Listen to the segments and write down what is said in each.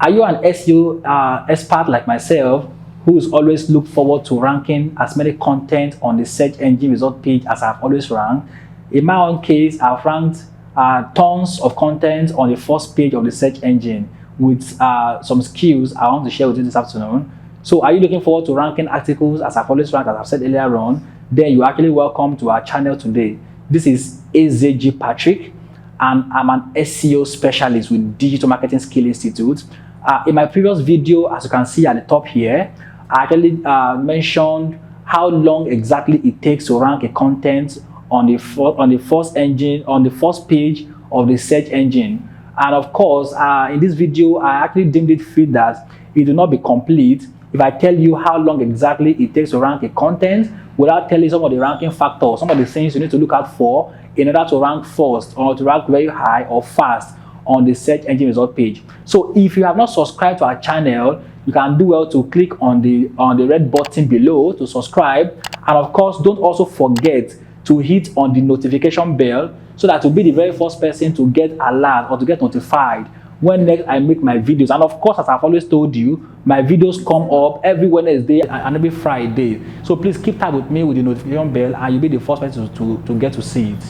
Are you an SEO expert like myself who's always looked forward to ranking as many content on the search engine result page as I've always ranked? In my own case, I've ranked tons of content on the first page of the search engine with some skills I want to share with you this afternoon. So are you looking forward to ranking articles as I've always ranked, as I've said earlier on? Then you're actually welcome to our channel today. This is AZG Patrick, and I'm an SEO specialist with Digital Marketing Skill Institute. In my previous video, as you can see at the top here, I actually mentioned how long exactly it takes to rank a content on the first page of the search engine. And of course, in this video, I actually deemed it fit that it will not be complete if I tell you how long exactly it takes to rank a content without telling you some of the ranking factors, some of the things you need to look out for in order to rank first or to rank very high or fast on the search engine result page. So if you have not subscribed to our channel, you can do well to click on the red button below to subscribe. And of course, don't also forget to hit on the notification bell so that you'll be the very first person to get alert or to get notified when next I make my videos. And of course, as I've always told you, my videos come up every Wednesday and every Friday. So please keep tab with me with the notification bell and you'll be the first person to get to see it.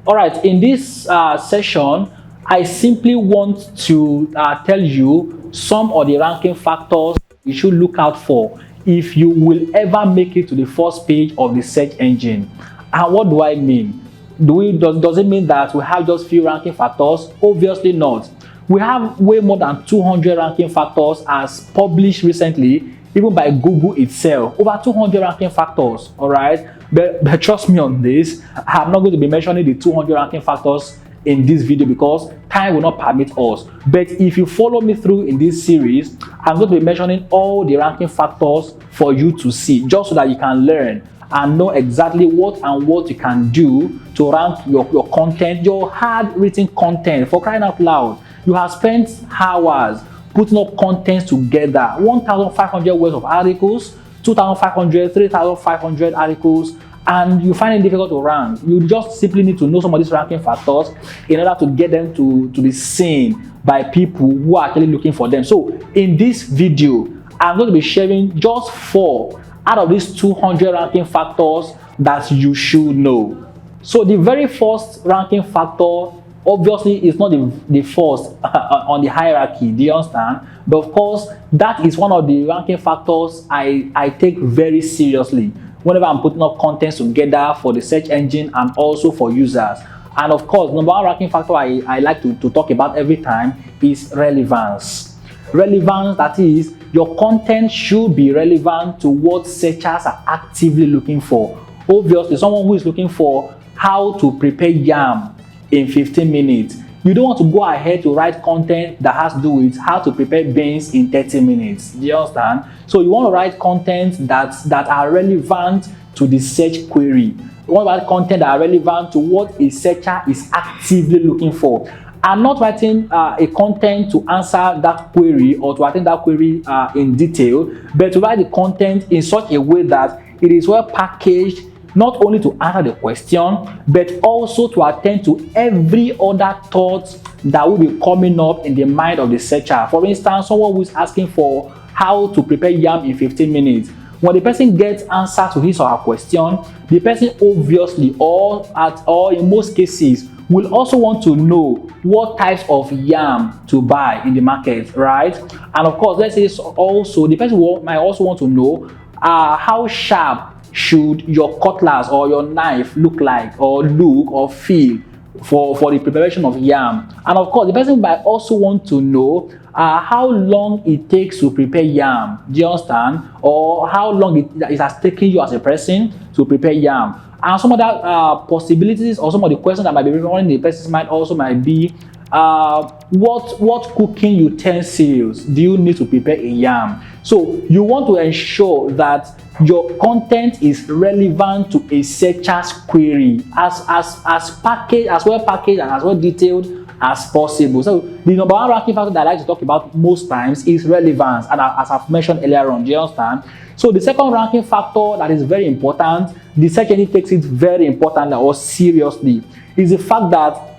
All right, in this session, I simply want to tell you some of the ranking factors you should look out for if you will ever make it to the first page of the search engine. And what do I mean? Does it mean that we have just few ranking factors? Obviously not. We have way more than 200 ranking factors as published recently, even by Google itself. Over 200 ranking factors, all right? But trust me on this, I'm not going to be mentioning the 200 ranking factors in this video because time will not permit us. But if you follow me through in this series, I'm going to be mentioning all the ranking factors for you to see, just so that you can learn and know exactly what you can do to rank your content, your hard written content. For crying out loud, you have spent hours putting up contents together, 1,500 words of articles, 2,500, 3,500 articles, and you find it difficult to rank. You just simply need to know some of these ranking factors in order to get them to be seen by people who are actually looking for them. So in this video, I'm going to be sharing just 4 out of these 200 ranking factors that you should know. So the very first ranking factor obviously is not the first on the hierarchy, do you understand? But of course, that is one of the ranking factors I take very seriously whenever I'm putting up contents together for the search engine and also for users. And of course, number one ranking factor I like to talk about every time is relevance. Relevance, that is, your content should be relevant to what searchers are actively looking for. Obviously, someone who is looking for how to prepare yam in 15 minutes, you don't want to go ahead to write content that has to do with how to prepare beans in 30 minutes. Do you understand? So you want to write content that are relevant to the search query. You want to write content that are relevant to what a searcher is actively looking for. I'm not writing a content to answer that query or to attend that query in detail, but to write the content in such a way that it is well packaged, not only to answer the question, but also to attend to every other thought that will be coming up in the mind of the searcher. For instance, someone who is asking for how to prepare yam in 15 minutes. When the person gets answer to his or her question, the person obviously, or in most cases, will also want to know what types of yam to buy in the market, right? And of course, let's say also the person might also want to know how sharp should your cutlass or your knife look like or feel for the preparation of yam. And of course, the person might also want to know how long it takes to prepare yam. Do you understand? Or how long it has taken you as a person to prepare yam. And some other possibilities or some of the questions that might be running in the person's mind also might be, what cooking utensils do you need to prepare a yam? So you want to ensure that your content is relevant to a searcher's query, as well packaged and as well detailed as possible. So the number one ranking factor that I like to talk about most times is relevance, and as I've mentioned earlier on, do you understand? So the second ranking factor that is very important, the search engine takes it very importantly or seriously, is the fact that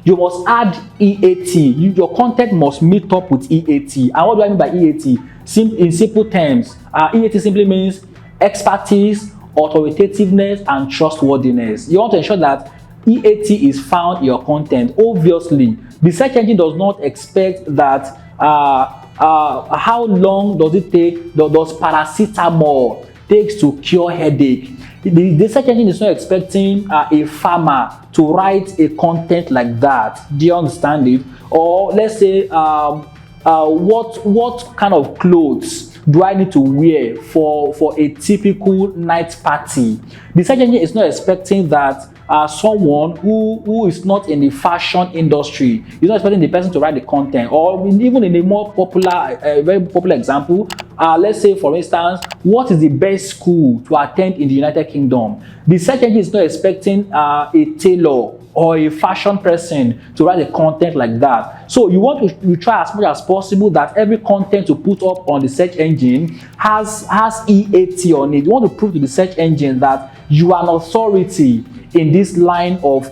you must add EAT. Your content must meet up with EAT. And what do I mean by EAT? In simple terms, EAT simply means expertise, authoritativeness, and trustworthiness. You want to ensure that EAT is found in your content. Obviously, the search engine does not expect that how long does it take, does paracetamol takes to cure headache. The search engine is not expecting a farmer to write a content like that. Do you understand it? Or let's say, what kind of clothes do I need to wear for a typical night party? The search engine is not expecting that someone who is not in the fashion industry is not expecting the person to write the content. Or even in a more popular, very popular example, let's say for instance, what is the best school to attend in the United Kingdom? The search engine is not expecting a tailor or a fashion person to write a content like that. So you want to try as much as possible that every content you put up on the search engine has EAT on it. You want to prove to the search engine that you are an authority in this line of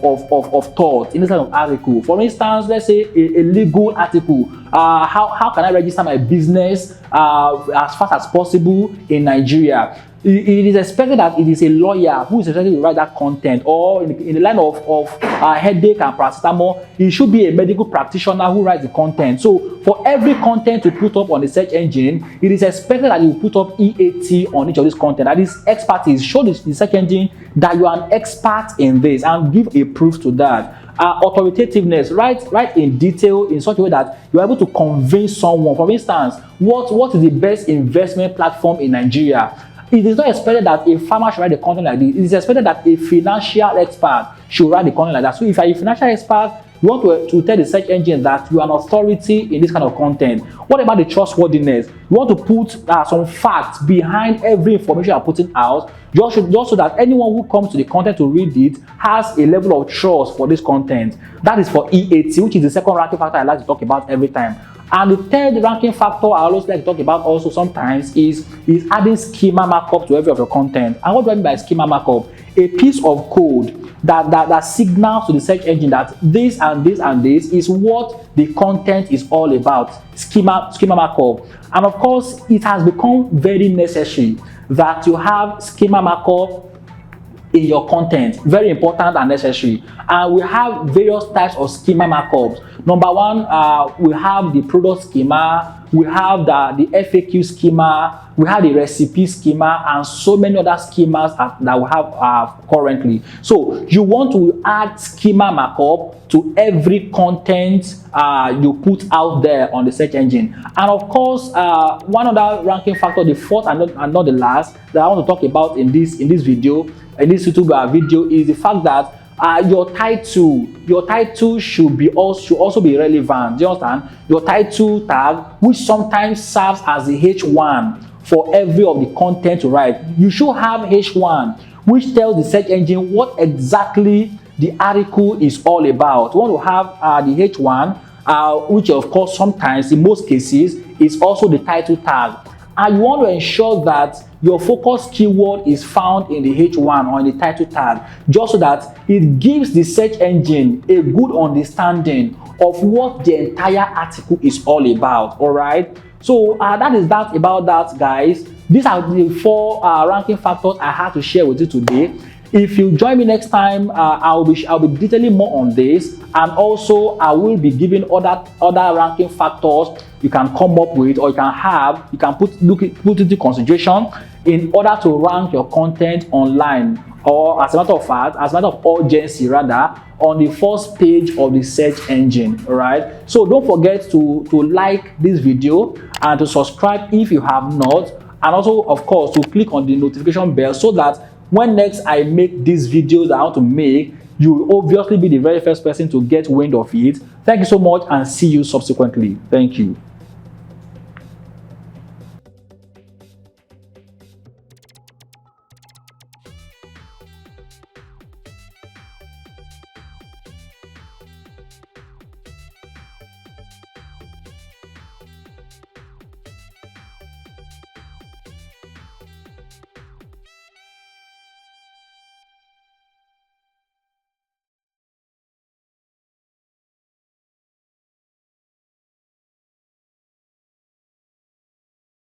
thought, in this kind of article. For instance, let's say a legal article. How can I register my business as fast as possible in Nigeria? It is expected that it is a lawyer who is expected to write that content, or in the line of headache and paracetamol, it should be a medical practitioner who writes the content. So for every content to put up on the search engine, it is expected that you put up EAT on each of this content. That is expertise. Show the search engine that you are an expert in this and give a proof to that. Authoritativeness, write in detail in such a way that you are able to convince someone. For instance, what is the best investment platform in Nigeria? It is not expected that a farmer should write the content like this. It is expected that a financial expert should write the content like that. So if you are a financial expert, you want to tell the search engine that you are an authority in this kind of content. What about the trustworthiness? You want to put some facts behind every information you are putting out, just so that anyone who comes to the content to read it has a level of trust for this content. That is for EAT, which is the second ranking factor I like to talk about every time. And the third ranking factor I always like to talk about also sometimes is adding schema markup to every of your content. And what do I mean by schema markup? A piece of code that signals to the search engine that this and this and this is what the content is all about. Schema markup. And of course, it has become very necessary that you have schema markup in your content. Very important and necessary. And we have various types of schema markups. Number one, we have the product schema, we have the FAQ schema, we have the recipe schema, and so many other schemas that we have currently. So you want to add schema markup to every content you put out there on the search engine. And of course, one other ranking factor, the fourth and not the last, that I want to talk about in this video, in this YouTube video, is the fact that your title should also be relevant. Do you understand? Your title tag, which sometimes serves as the H1 for every of the content you write. You should have H1, which tells the search engine what exactly the article is all about. You want to have the H1, which of course sometimes, in most cases, is also the title tag. And you want to ensure that your focus keyword is found in the H1 or in the title tag, just so that it gives the search engine a good understanding of what the entire article is all about. All right. So that is that about that, guys. These are the four ranking factors I had to share with you today. If you join me next time, I'll be detailing more on this, and also I will be giving other ranking factors you can come up with, or you can put into consideration in order to rank your content online, or as a matter of fact, as a matter of urgency rather, on the first page of the search engine. All right. So don't forget to like this video and to subscribe if you have not, and also of course to click on the notification bell so that when next I make these videos I want to make, you will obviously be the very first person to get wind of it. Thank you so much, and see you subsequently. Thank you.